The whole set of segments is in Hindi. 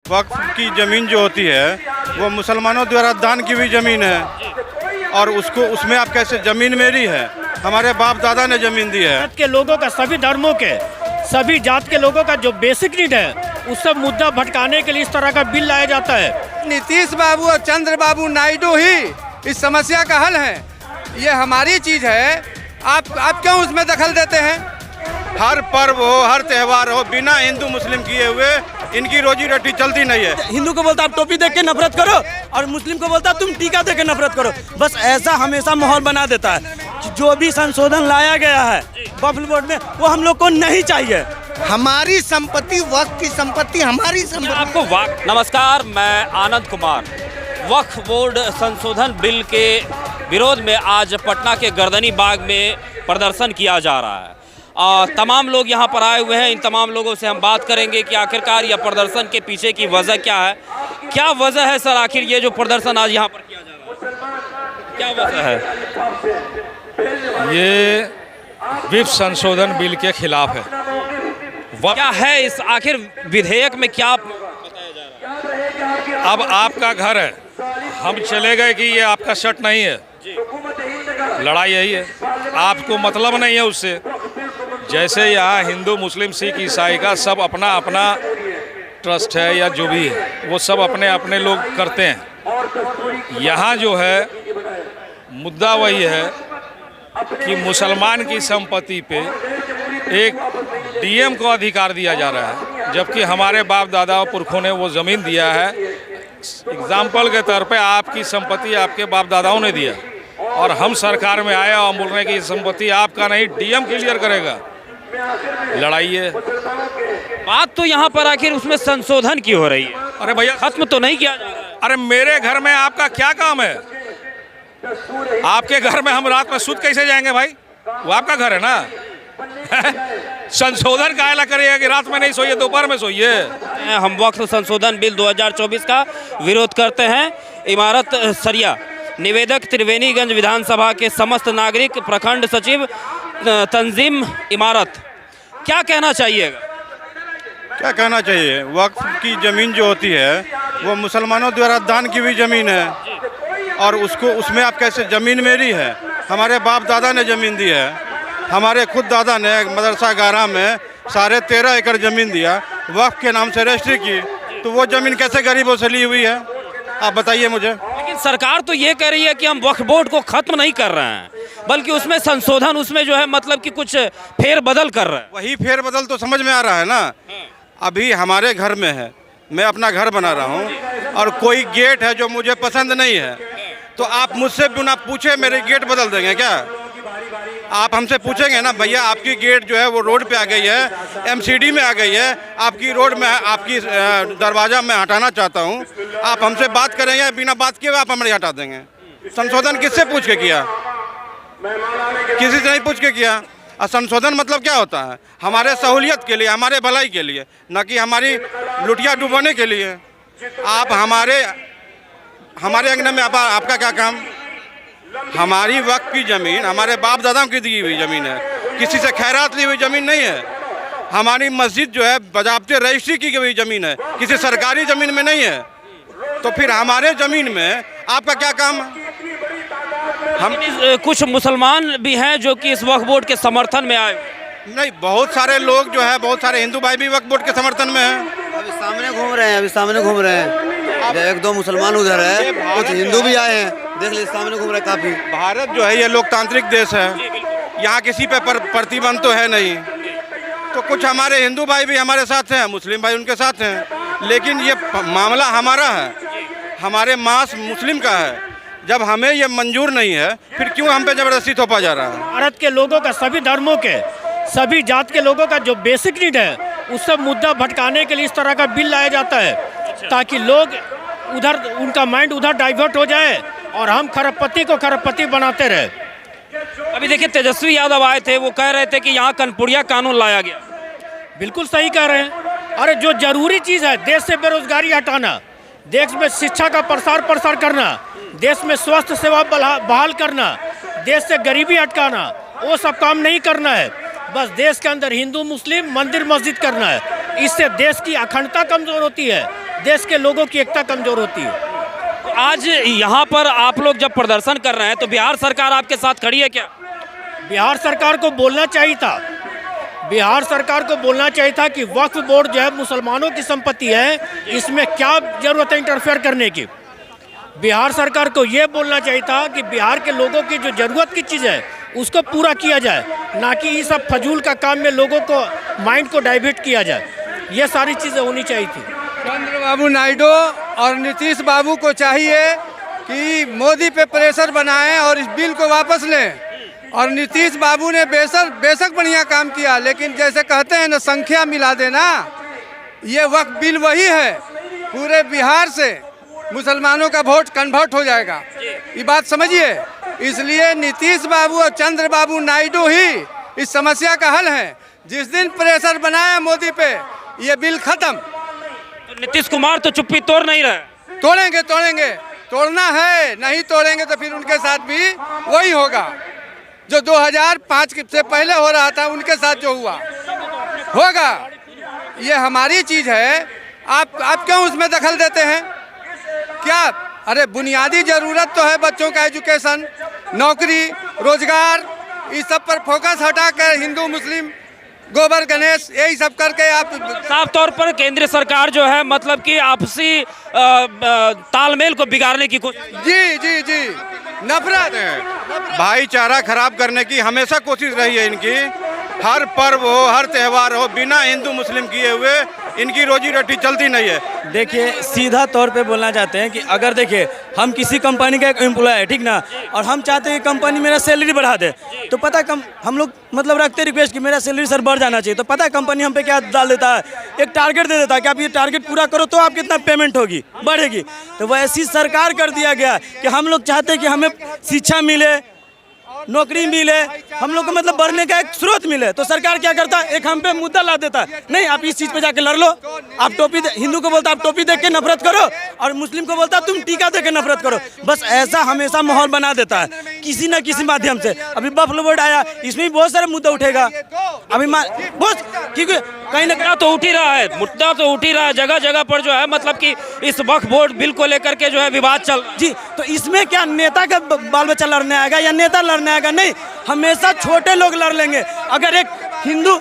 वक्फ की ज़मीन जो होती है वो मुसलमानों द्वारा दान की हुई ज़मीन है और उसमें आप कैसे, ज़मीन मेरी है, हमारे बाप दादा ने ज़मीन दी है। के लोगों का, सभी धर्मों के, सभी जात के लोगों का जो बेसिक नीड है उस सब मुद्दा भटकाने के लिए इस तरह का बिल लाया जाता है। नीतीश बाबू और चंद्रबाबू नायडू ही इस समस्या का हल है। ये हमारी चीज़ है, आप क्यों उसमें दखल देते हैं? हर पर्व हो, हर त्यौहार हो, बिना हिंदू मुस्लिम किए हुए इनकी रोजी रोटी चलती नहीं है। हिंदू को बोलता आप टोपी देख के नफरत करो और मुस्लिम को बोलता तुम टीका देख के नफरत करो। बस ऐसा हमेशा माहौल बना देता है। जो भी संशोधन लाया गया है वक्फ बोर्ड में वो हम लोग को नहीं चाहिए। हमारी संपत्ति, वक्फ की संपत्ति हमारी संपत्ति। आपको नमस्कार, मैं आनंद कुमार। वक्फ बोर्ड संशोधन बिल के विरोध में आज पटना के गर्दनी बाग में प्रदर्शन किया जा रहा है। तमाम लोग यहाँ पर आए हुए हैं। इन तमाम लोगों से हम बात करेंगे कि आखिरकार यह प्रदर्शन के पीछे की वजह क्या है। क्या वजह है सर, आखिर ये जो प्रदर्शन आज यहाँ पर किया जा रहा है, क्या वजह है? ये वक्फ संशोधन बिल के खिलाफ है। क्या है इस आखिर विधेयक में, क्या बताया जा रहा है? अब आपका घर है, हम चले गए कि ये आपका शर्ट नहीं है, लड़ाई यही है। आपको मतलब नहीं है उससे। जैसे यहाँ हिंदू, मुस्लिम, सिख, ईसाई का सब अपना अपना ट्रस्ट है या जो भी है, वो सब अपने अपने लोग करते हैं। यहाँ जो है मुद्दा वही है कि मुसलमान की संपत्ति पे एक डीएम को अधिकार दिया जा रहा है, जबकि हमारे बाप दादा और पुरखों ने वो ज़मीन दिया है। एग्जाम्पल के तौर पे आपकी संपत्ति आपके बाप दादाओं ने दिया और हम सरकार में आए और बोल रहे हैं कि ये संपत्ति आपका नहीं, डीएम क्लियर करेगा। लड़ाई है। बात तो यहाँ पर आखिर उसमें संशोधन की हो रही है। अरे भैया, खत्म तो नहीं किया जा रहा है। अरे मेरे घर में आपका क्या काम है? आपके घर में हम रात में सुध कैसे जाएंगे भाई? वो आपका घर है ना। संशोधन काहे करिएगा कि रात में नहीं सोइए, दोपहर में सोइए। हम वक्फ संशोधन बिल 2024 का विरोध करते हैं। इमारत सरिया निवेदक त्रिवेणीगंज विधानसभा के समस्त नागरिक, प्रखंड सचिव, तंजीम इमारत, क्या कहना चाहिएगा? क्या कहना चाहिए, वक्फ की ज़मीन जो होती है वो मुसलमानों द्वारा दान की हुई ज़मीन है और उसमें आप कैसे, ज़मीन मेरी है, हमारे बाप दादा ने ज़मीन दी है। हमारे खुद दादा ने मदरसा गारा में 13.5 एकड़ ज़मीन दिया, वक्फ के नाम से रजिस्ट्री की, तो वो ज़मीन कैसे गरीबों से ली हुई है? आप बताइए मुझे। लेकिन सरकार तो ये कह रही है कि हम वक्फ बोर्ड को खत्म नहीं कर रहे हैं, बल्कि उसमें संशोधन, उसमें जो है मतलब कि कुछ फेर बदल कर रहे हैं। वही फेर बदल तो समझ में आ रहा है ना। अभी हमारे घर में है, मैं अपना घर बना रहा हूँ और कोई गेट है जो मुझे पसंद नहीं है, तो आप मुझसे बिना पूछे मेरे गेट बदल देंगे क्या? आप हमसे पूछेंगे ना, भैया आपकी गेट जो है वो रोड पे आ गई है, एमसीडी में आ गई है, आपकी रोड में, आपकी दरवाज़ा मैं हटाना चाहता हूँ। आप हमसे बात करेंगे, बिना बात किए आप हमारे हटा देंगे। संशोधन किससे पूछ के किया? किसी से नहीं पूछ के किया। और संशोधन मतलब क्या होता है? हमारे सहूलियत के लिए, हमारे भलाई के लिए, न कि हमारी लुटिया डुबाने के लिए। आप हमारे अंगने में आपका क्या काम? हमारी वक्फ की ज़मीन हमारे बाप दादाओं की दी हुई ज़मीन है, किसी से खैरात ली हुई ज़मीन नहीं है। हमारी मस्जिद जो है बजाबते रजिस्ट्री की हुई ज़मीन है, किसी सरकारी ज़मीन में नहीं है। तो फिर हमारे ज़मीन में आपका क्या काम? हम कुछ मुसलमान भी हैं जो कि इस वक्फ बोर्ड के समर्थन में आए। नहीं, बहुत सारे लोग जो है, बहुत सारे हिंदू भाई भी वक्फ बोर्ड के समर्थन में हैं। अभी सामने घूम रहे हैं। एक दो मुसलमान उधर है, कुछ हिंदू भी आए हैं, देख लीजिए सामने घूम रहे हैं काफी। भारत जो है ये लोकतांत्रिक देश है, यहाँ किसी पे प्रतिबंध तो है नहीं। तो कुछ हमारे हिंदू भाई भी हमारे साथ हैं, मुस्लिम भाई उनके साथ हैं, लेकिन ये मामला हमारा है, हमारे मास मुस्लिम का है। जब हमें ये मंजूर नहीं है, फिर क्यों हम पे जबरदस्ती थोपा जा रहा है? भारत के लोगों का, सभी धर्मों के, सभी जात के लोगों का जो बेसिक नीड है उस सब मुद्दा भटकाने के लिए इस तरह का बिल लाया जाता है, ताकि लोग उधर, उनका माइंड उधर डाइवर्ट हो जाए और हम खरबपति को खरबपति बनाते रहे। अभी देखिए, तेजस्वी यादव आए थे, वो कह रहे थे कि यहाँ कनपुड़िया कानून लाया गया। बिल्कुल सही कह रहे हैं। अरे जो जरूरी चीज़ है, देश से बेरोजगारी हटाना, देश में शिक्षा का प्रसार करना, देश में स्वास्थ्य सेवा बहाल करना, देश से गरीबी हटकाना, वो सब काम नहीं करना है। बस देश के अंदर हिंदू मुस्लिम मंदिर मस्जिद करना है। इससे देश की अखंडता कमज़ोर होती है, देश के लोगों की एकता कमजोर होती है। आज यहाँ पर आप लोग जब प्रदर्शन कर रहे हैं तो बिहार सरकार आपके साथ खड़ी है क्या? बिहार सरकार को बोलना चाहिए था, बिहार सरकार को बोलना चाहिए था कि वक्फ बोर्ड जो है मुसलमानों की संपत्ति है, इसमें क्या जरूरत है इंटरफेयर करने की। बिहार सरकार को ये बोलना चाहिए था कि बिहार के लोगों की जो जरूरत की चीज़ है उसको पूरा किया जाए, ना कि ये सब फजूल का काम में लोगों को माइंड को डाइवर्ट किया जाए। ये सारी चीज़ें होनी चाहिए थी। चंद्रबाबू नायडू और नीतीश बाबू को चाहिए कि मोदी पे प्रेशर बनाएं और इस बिल को वापस लें। और नीतीश बाबू ने बेशक बढ़िया काम किया, लेकिन जैसे कहते हैं ना, संख्या मिला देना, ये वक्त बिल वही है, पूरे बिहार से मुसलमानों का वोट कन्वर्ट हो जाएगा, ये बात समझिए। इसलिए नीतीश बाबू और चंद्रबाबू नायडू ही इस समस्या का हल है। जिस दिन प्रेशर बनाया मोदी पे, ये बिल खत्म। तो नीतीश कुमार तो चुप्पी तोड़ नहीं रहे। तोड़ेंगे, तोड़ना है, नहीं तोड़ेंगे तो फिर उनके साथ भी वही होगा जो 2005 से पहले हो रहा था, उनके साथ जो हुआ होगा। ये हमारी चीज़ है, आप क्यों उसमें दखल देते हैं? क्या अरे बुनियादी ज़रूरत तो है बच्चों का एजुकेशन, नौकरी, रोजगार, इस सब पर फोकस हटा कर हिंदू मुस्लिम गोबर गणेश यही सब करके आप साफ तौर पर केंद्र सरकार जो है मतलब कि आपसी तालमेल को बिगाड़ने की कोशिश। जी नफरत है, भाईचारा खराब करने की हमेशा कोशिश रही है इनकी। हर पर्व हो, हर त्यौहार हो, बिना हिंदू मुस्लिम किए हुए इनकी रोजी रोटी चलती नहीं है। देखिए, सीधा तौर पे बोलना चाहते हैं कि अगर देखिए हम किसी कंपनी का एक एम्प्लॉय है, ठीक ना, और हम चाहते हैं कि कंपनी मेरा सैलरी बढ़ा दे, तो पता कम हम लोग मतलब रखते रिक्वेस्ट कि मेरा सैलरी सर बढ़ जाना चाहिए, तो पता है कंपनी हम पे क्या डाल देता है, एक टारगेट दे देता है कि आप ये टारगेट पूरा करो तो आप कितना पेमेंट होगी, बढ़ेगी। तो वैसी सरकार कर दिया गया कि हम लोग चाहते हैं कि हमें शिक्षा मिले, नौकरी मिले, हम लोग को मतलब बढ़ने का एक स्रोत मिले, तो सरकार क्या करता है, एक हम पे मुद्दा ला देता है, नहीं आप इस चीज़ पे जाके लड़ लो। आप टोपी हिंदू को बोलता आप टोपी देख के नफरत करो, और मुस्लिम को बोलता तुम टीका देख के नफरत करो। बस ऐसा हमेशा माहौल बना देता है किसी न किसी माध्यम से। अभी वक्फ बोर्ड आया, इसमें भी बहुत सारे मुद्दा उठेगा। अभी बहुत क्योंकि कहीं ना कहीं तो उठ ही रहा है, मुद्दा तो उठ ही रहा है, जगह जगह पर जो है मतलब कि इस वक्फ बोर्ड बिल को लेकर के जो है विवाद चल। जी, तो इसमें क्या नेता का बाल बच्चा लड़ने आएगा या नेता लड़ने आएगा? नहीं, हमेशा छोटे लोग लड़ लेंगे। अगर एक हिंदू,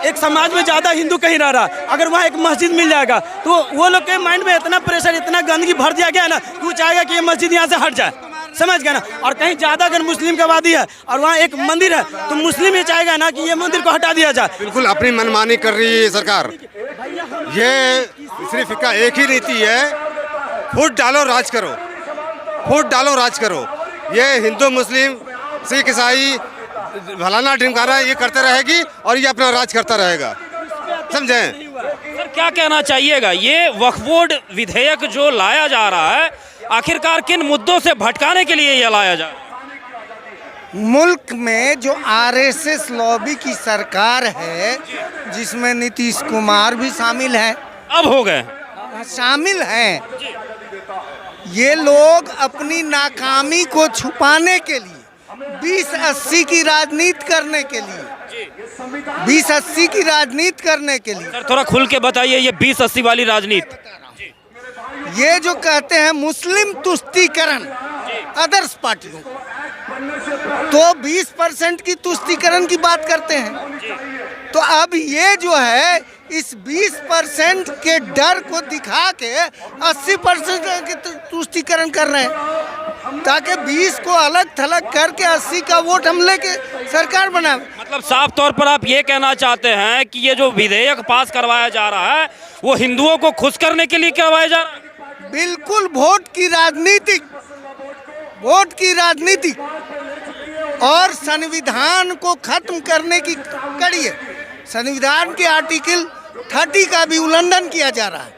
एक समाज में ज़्यादा हिंदू कहीं रह रहा, अगर वहाँ एक मस्जिद मिल जाएगा तो वो लोग के माइंड में इतना प्रेशर, इतना गंदगी भर दिया गया है ना कि वो चाहेगा कि ये मस्जिद यहाँ से हट जाए, समझ गया ना। और कहीं ज़्यादा अगर मुस्लिम की आबादी है और वहाँ एक मंदिर है तो मुस्लिम ये चाहेगा ना कि ये मंदिर को हटा दिया जाए। बिल्कुल अपनी मनमानी कर रही है सरकार। ये सिर्फ का एक ही नीति है, फूट डालो राज करो, फूट डालो राज करो। ये हिंदू मुस्लिम सिख ईसाई भलाना ढिमकाना ये करते रहेगी और ये अपना राज करता रहेगा, समझें। सर क्या कहना चाहिएगा, ये वक्फ बोर्ड विधेयक जो लाया जा रहा है आखिरकार किन मुद्दों से भटकाने के लिए ये लाया जा रहा है? मुल्क में जो आरएसएस लॉबी की सरकार है, जिसमें नीतीश कुमार भी शामिल है, अब हो गए शामिल हैं, ये लोग अपनी नाकामी को छुपाने के लिए 20-80 की राजनीति करने के लिए 20-80 की राजनीति करने के लिए सर थोड़ा खुल के बताइए ये 20-80 वाली राजनीति। ये जो कहते हैं मुस्लिम तुष्टीकरण अदर्स पार्टियों, तो 20% की तुष्टीकरण की बात करते हैं। तो अब ये जो है इस 20% के डर को दिखा के 80% के तुष्टीकरण कर रहे हैं, ताकि 20 को अलग थलग करके 80 का वोट हम लेके सरकार बनाए। मतलब साफ तौर पर आप ये कहना चाहते हैं कि ये जो विधेयक पास करवाया जा रहा है वो हिंदुओं को खुश करने के लिए करवाया जा रहा है? बिल्कुल वोट की राजनीति और संविधान को खत्म करने की कड़ी है। संविधान के आर्टिकल 30 का भी उल्लंघन किया जा रहा है।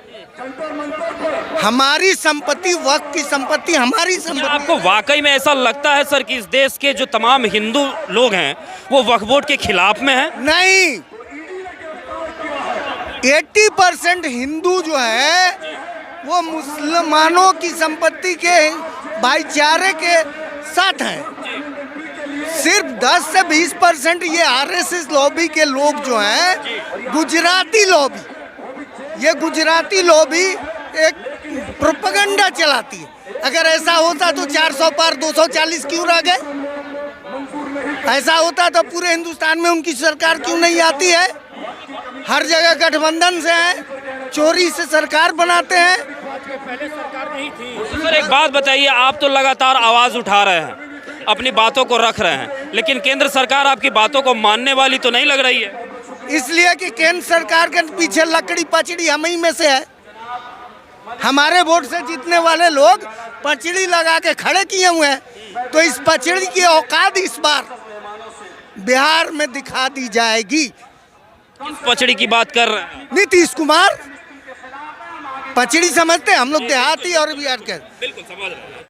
हमारी संपत्ति, वक्फ की संपत्ति हमारी संपत्ति। आपको वाकई में ऐसा लगता है सर कि इस देश के जो तमाम हिंदू लोग हैं वो वक्फ बोर्ड के खिलाफ में हैं? नहीं, 80% हिंदू जो है वो मुसलमानों की संपत्ति के भाईचारे के साथ हैं। सिर्फ 10 से 20% ये आरएसएस लॉबी के लोग जो हैं, गुजराती लॉबी, ये गुजराती लॉबी एक प्रोपेगेंडा चलाती है। अगर ऐसा होता तो 400 पार 240 क्यों रह गए? ऐसा होता तो पूरे हिंदुस्तान में उनकी सरकार क्यों नहीं आती है? हर जगह गठबंधन से है, चोरी से सरकार बनाते हैं। पहले सरकार नहीं थी। तो सर एक बात बताइए, आप तो लगातार आवाज़ उठा रहे हैं, अपनी बातों को रख रहे हैं, लेकिन केंद्र सरकार आपकी बातों को मानने वाली तो नहीं लग रही है। इसलिए कि केंद्र सरकार के पीछे लकड़ी पचड़ी हम ही में से है। हमारे वोट से जीतने वाले लोग पचड़ी लगा के खड़े किए हुए हैं, तो इस पचड़ी की औकात इस बार बिहार में दिखा दी जाएगी। किस पचड़ी की बात कर रहे हैं? नीतीश कुमार पचड़ी समझते हैं हम लोग, देहाती और बिहार के। बिल्कुल समझ रहे हैं।